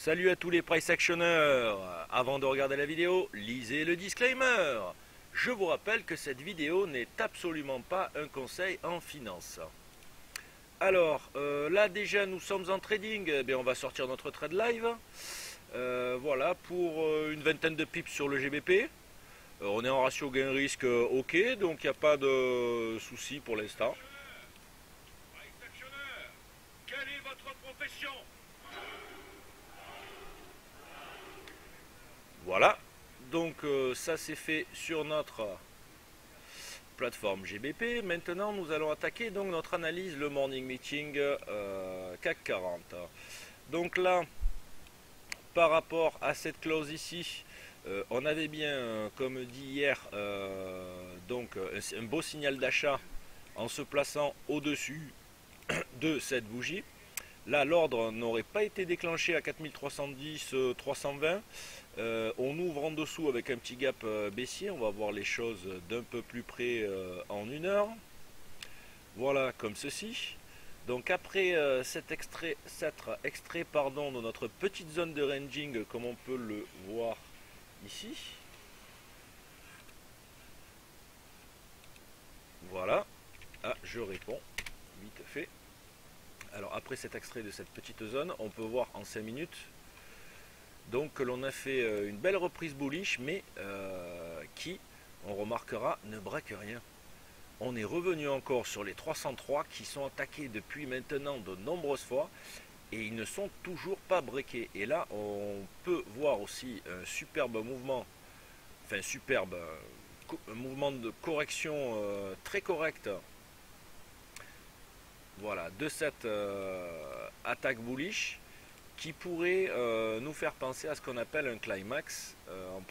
Salut à tous les price actionneurs. Avant de regarder la vidéo, lisez le disclaimer. Je vous rappelle que cette vidéo n'est absolument pas un conseil en finance. Alors, là déjà nous sommes en trading, eh bien, on va sortir notre trade live. Voilà, pour une vingtaine de pips sur le GBP. On est en ratio gain-risque ok, donc il n'y a pas de souci pour l'instant. Price actionneur, quelle est votre profession? Voilà, donc ça c'est fait sur notre plateforme GBP. Maintenant nous allons attaquer donc notre analyse, le morning meeting CAC 40. Donc là, par rapport à cette clause ici, on avait bien, comme dit hier, donc un beau signal d'achat en se plaçant au-dessus de cette bougie. Là, l'ordre n'aurait pas été déclenché à 4310-320. On ouvre en dessous avec un petit gap baissier. On va voir les choses d'un peu plus près en une heure. Voilà, comme ceci. Donc après cet extrait de notre petite zone de ranging, comme on peut le voir ici. Voilà. Ah, je réponds. Vite fait. Alors après cet extrait de cette petite zone, on peut voir en 5 minutes donc que l'on a fait une belle reprise bullish, mais qui, on remarquera, ne braque rien. On est revenu encore sur les 303 qui sont attaqués depuis maintenant de nombreuses fois et ils ne sont toujours pas breakés. Et là, on peut voir aussi un superbe mouvement, enfin superbe, un mouvement de correction très correct. Voilà, de cette attaque bullish qui pourrait nous faire penser à ce qu'on appelle un climax en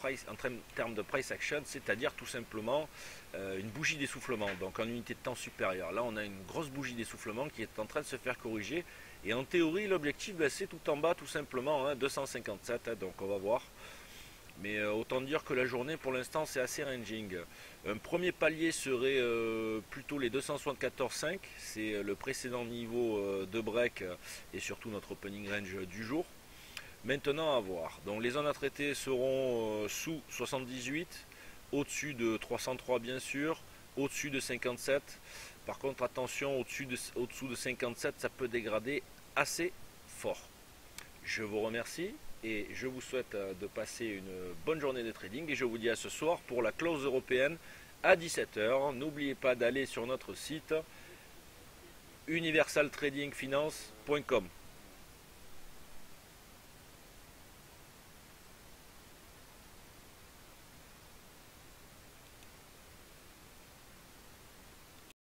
termes de price action, c'est-à-dire tout simplement une bougie d'essoufflement, donc en unité de temps supérieure. Là, on a une grosse bougie d'essoufflement qui est en train de se faire corriger. Et en théorie, l'objectif, c'est tout en bas, tout simplement, 257, donc on va voir. Mais autant dire que la journée pour l'instant c'est assez ranging. Un premier palier serait plutôt les 274,5, c'est le précédent niveau de break et surtout notre opening range du jour. Maintenant à voir. Donc les zones à traiter seront sous 78, au-dessus de 303 bien sûr, au-dessus de 57. Par contre attention, au-dessous de 57 ça peut dégrader assez fort. Je vous remercie et je vous souhaite de passer une bonne journée de trading et je vous dis à ce soir pour la close européenne à 17 h. N'oubliez pas d'aller sur notre site universaltradingfinance.com.